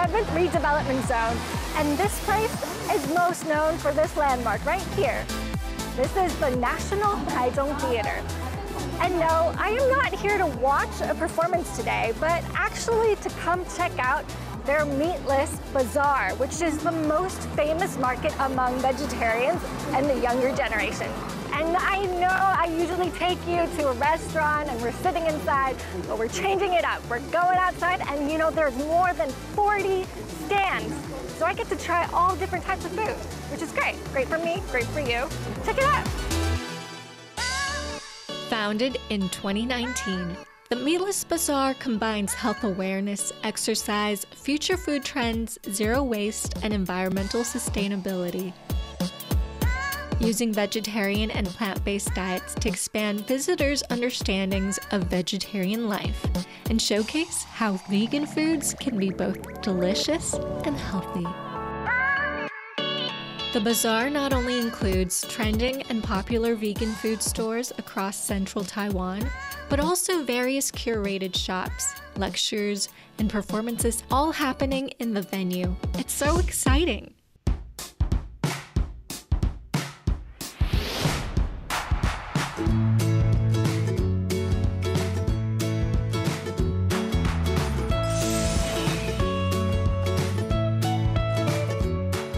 7th redevelopment zone, and this place is most known for this landmark right here. This is the National Taichung Theater. And no, I am not here to watch a performance today, but actually to come check out their Meatless Bazaar, which is the most famous market among vegetarians and the younger generation. And I know I usually take you to a restaurant and we're sitting inside, but we're changing it up. We're going outside and you know there's more than 40 stands. So I get to try all different types of food, which is great. Great for me, great for you. Check it out. Founded in 2019, the Meatless Bazaar combines health awareness, exercise, future food trends, zero waste, and environmental sustainability. Using vegetarian and plant-based diets to expand visitors' understandings of vegetarian life and showcase how vegan foods can be both delicious and healthy. The bazaar not only includes trending and popular vegan food stores across central Taiwan, but also various curated shops, lectures, and performances all happening in the venue. It's so exciting!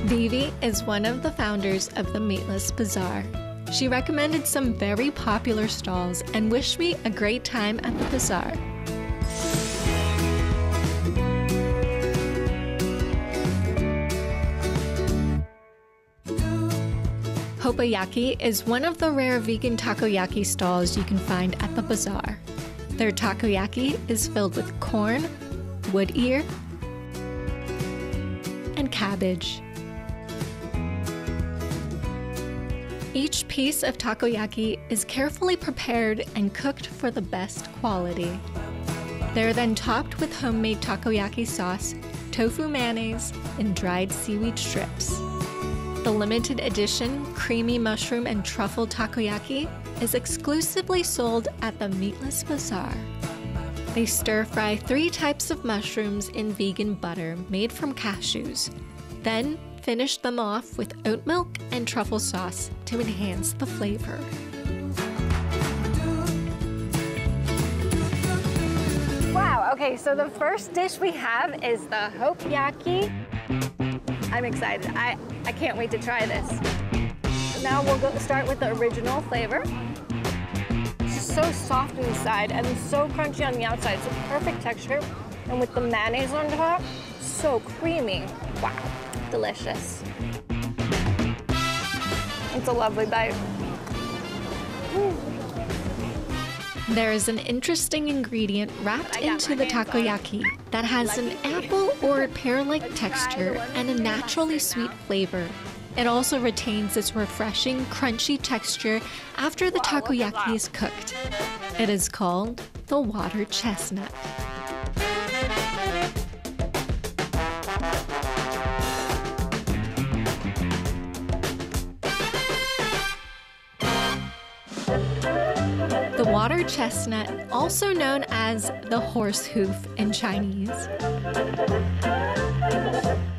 Vivi is one of the founders of the Meatless Bazaar. She recommended some very popular stalls and wished me a great time at the bazaar. Hopeyaki is one of the rare vegan takoyaki stalls you can find at the bazaar. Their takoyaki is filled with corn, wood ear, and cabbage. Each piece of takoyaki is carefully prepared and cooked for the best quality. They're then topped with homemade takoyaki sauce, tofu mayonnaise, and dried seaweed strips. The limited edition creamy mushroom and truffle takoyaki is exclusively sold at the Meatless Bazaar. They stir-fry 3 types of mushrooms in vegan butter made from cashews, then finish them off with oat milk and truffle sauce to enhance the flavor. Wow, okay, so the first dish we have is the Hopeyaki. I'm excited. I can't wait to try this. Now we'll start with the original flavor. It's just so soft inside and so crunchy on the outside. It's a perfect texture. And with the mayonnaise on top, so creamy. Wow. Delicious. It's a lovely bite. There is an interesting ingredient wrapped into the takoyaki that has an apple or pear-like texture and a naturally sweet flavor. It also retains its refreshing, crunchy texture after the takoyaki is cooked. It is called the water chestnut. The water chestnut, also known as the horse hoof in Chinese,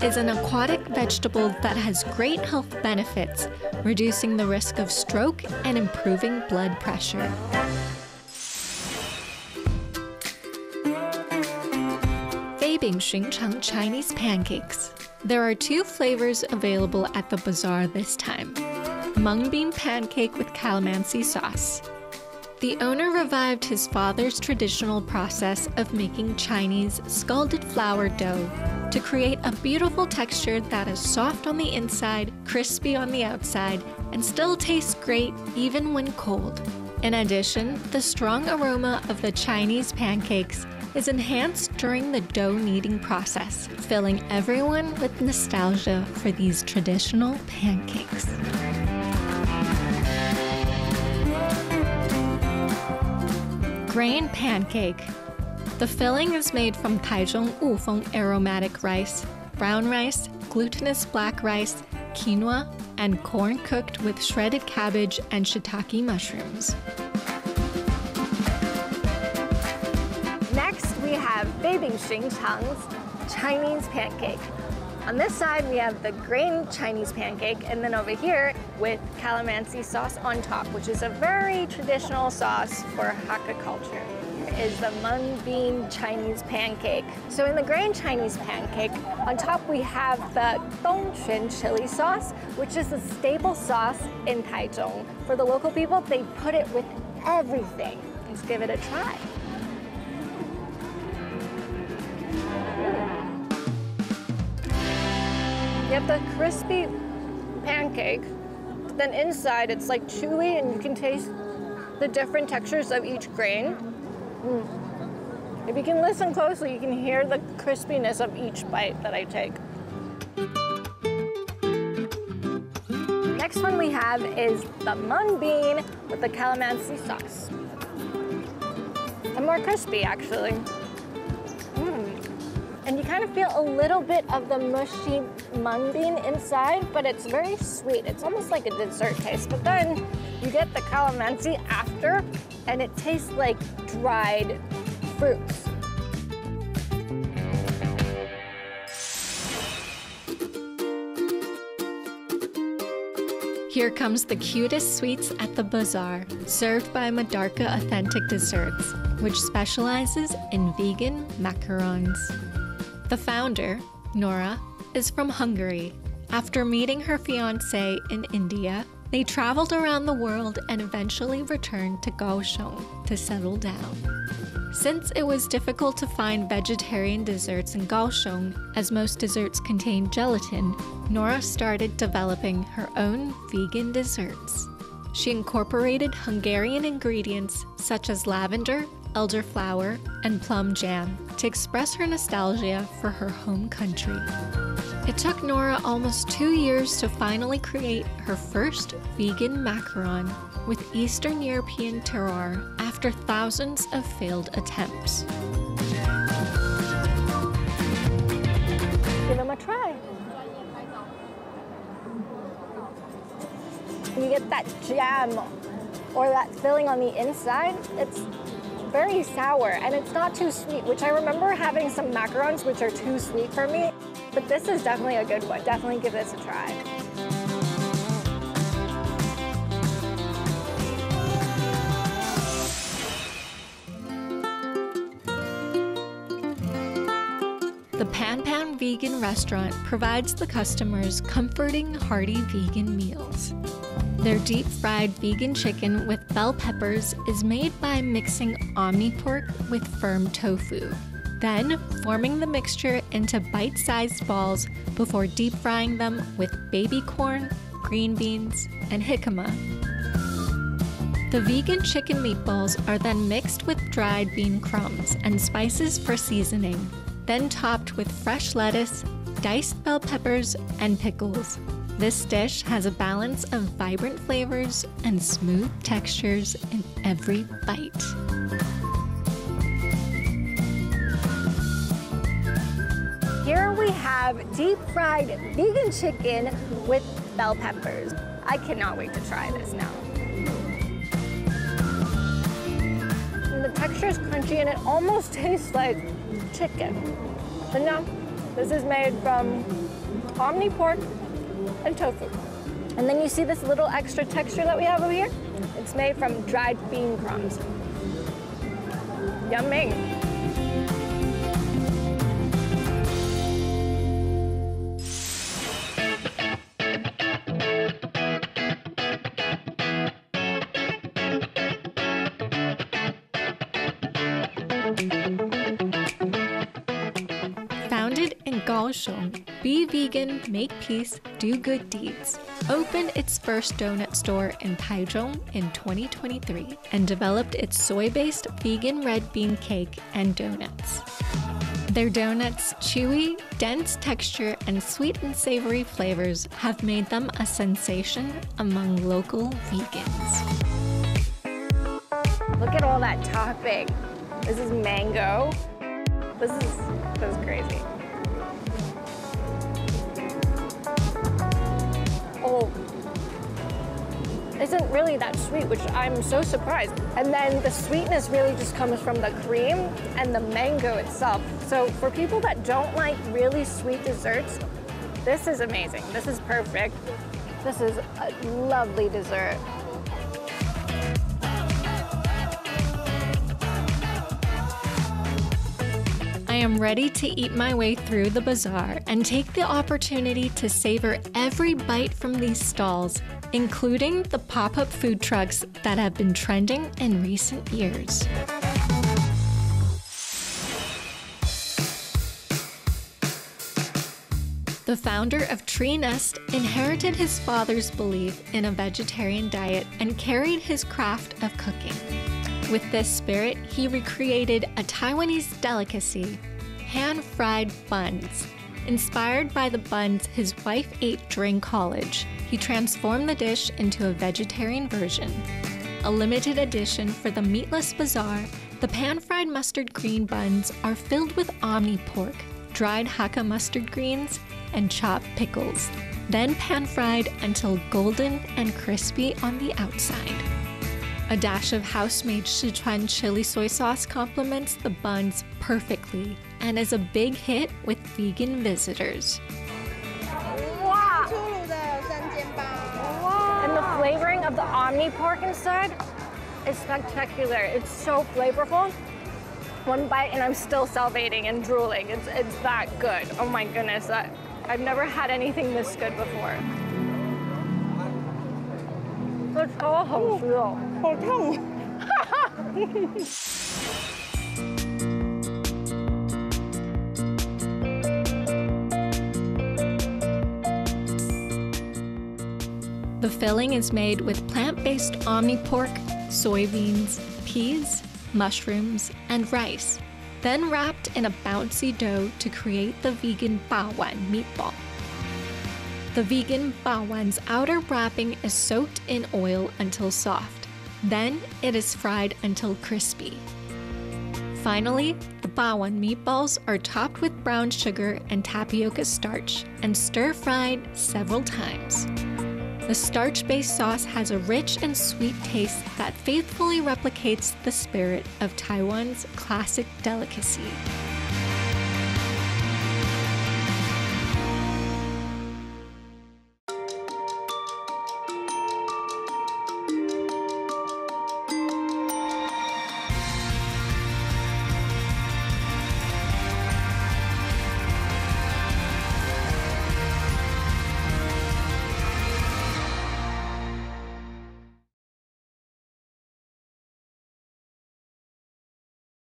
is an aquatic vegetable that has great health benefits, reducing the risk of stroke and improving blood pressure. Beibing Xunchang Chinese pancakes. There are 2 flavors available at the bazaar this time: mung bean pancake with calamansi sauce. The owner revived his father's traditional process of making Chinese scalded flour dough to create a beautiful texture that is soft on the inside, crispy on the outside, and still tastes great even when cold. In addition, the strong aroma of the Chinese pancakes is enhanced during the dough kneading process, filling everyone with nostalgia for these traditional pancakes. Grain pancake. The filling is made from Taichung Wufeng aromatic rice, brown rice, glutinous black rice, quinoa, and corn cooked with shredded cabbage and shiitake mushrooms. Next, we have Beibing Xunchang's Chinese pancake. On this side, we have the grain Chinese pancake, and then over here with calamansi sauce on top, which is a very traditional sauce for Hakka culture. Here is the mung bean Chinese pancake. So in the grain Chinese pancake, on top we have the dongquan chili sauce, which is a staple sauce in Taichung. For the local people, they put it with everything. Let's give it a try. You have the crispy pancake, but then inside it's like chewy and you can taste the different textures of each grain. If you can listen closely, you can hear the crispiness of each bite that I take. Next one we have is the mung bean with the calamansi sauce. And more crispy, actually. And you kind of feel a little bit of the mushy mung bean inside, but it's very sweet. It's almost like a dessert taste. But then you get the calamansi after, and it tastes like dried fruits. Here comes the cutest sweets at the bazaar, served by Madarka Authentic Desserts, which specializes in vegan macarons. The founder, Nora, is from Hungary. After meeting her fiancé in India, they traveled around the world and eventually returned to Kaohsiung to settle down. Since it was difficult to find vegetarian desserts in Kaohsiung, as most desserts contain gelatin, Nora started developing her own vegan desserts. She incorporated Hungarian ingredients such as lavender, elderflower, and plum jam to express her nostalgia for her home country. It took Nora almost 2 years to finally create her first vegan macaron with Eastern European terroir after thousands of failed attempts. Give them a try. You get that jam or that filling on the inside. It's very sour and it's not too sweet, which I remember having some macarons which are too sweet for me, but this is definitely a good one. Definitely give this a try. The Panpan vegan restaurant provides the customers comforting, hearty vegan meals. Their deep-fried vegan chicken with bell peppers is made by mixing omni pork with firm tofu, then forming the mixture into bite-sized balls before deep-frying them with baby corn, green beans, and jicama. The vegan chicken meatballs are then mixed with dried bean crumbs and spices for seasoning, then topped with fresh lettuce, diced bell peppers, and pickles. This dish has a balance of vibrant flavors and smooth textures in every bite. Here we have deep-fried vegan chicken with bell peppers. I cannot wait to try this now. And the texture is crunchy and it almost tastes like chicken. But no, this is made from omni pork and tofu. And then you see this little extra texture that we have over here? It's made from dried bean crumbs. Yummy. Founded in Kaohsiung, Be Vegan, Make Peace, Do Good Deeds opened its first donut store in Taichung in 2023 and developed its soy-based vegan red bean cake and donuts. Their donuts' chewy, dense texture and sweet and savory flavors have made them a sensation among local vegans. Look at all that topping. This is mango. This is crazy. Oh, isn't really that sweet, which I'm so surprised. And then the sweetness really just comes from the cream and the mango itself. So for people that don't like really sweet desserts, this is amazing. This is perfect. This is a lovely dessert. I am ready to eat my way through the bazaar and take the opportunity to savor every bite from these stalls, including the pop-up food trucks that have been trending in recent years. The founder of Tree Nest inherited his father's belief in a vegetarian diet and carried his craft of cooking. With this spirit, he recreated a Taiwanese delicacy, pan-fried buns. Inspired by the buns his wife ate during college, he transformed the dish into a vegetarian version. A limited edition for the Meatless Bazaar, the pan-fried mustard green buns are filled with omni pork, dried Hakka mustard greens, and chopped pickles, then pan-fried until golden and crispy on the outside. A dash of house-made Sichuan chili soy sauce complements the buns perfectly and is a big hit with vegan visitors. Wow! And the flavoring of the omni pork inside is spectacular. It's so flavorful. One bite and I'm still salivating and drooling. It's that good. Oh my goodness. I've never had anything this good before. It's so good. The filling is made with plant-based omni pork, soybeans, peas, mushrooms, and rice, then wrapped in a bouncy dough to create the vegan Bawan meatball. The vegan Bawan's outer wrapping is soaked in oil until soft. Then it is fried until crispy. Finally, the Bawan meatballs are topped with brown sugar and tapioca starch and stir-fried several times. The starch-based sauce has a rich and sweet taste that faithfully replicates the spirit of Taiwan's classic delicacy.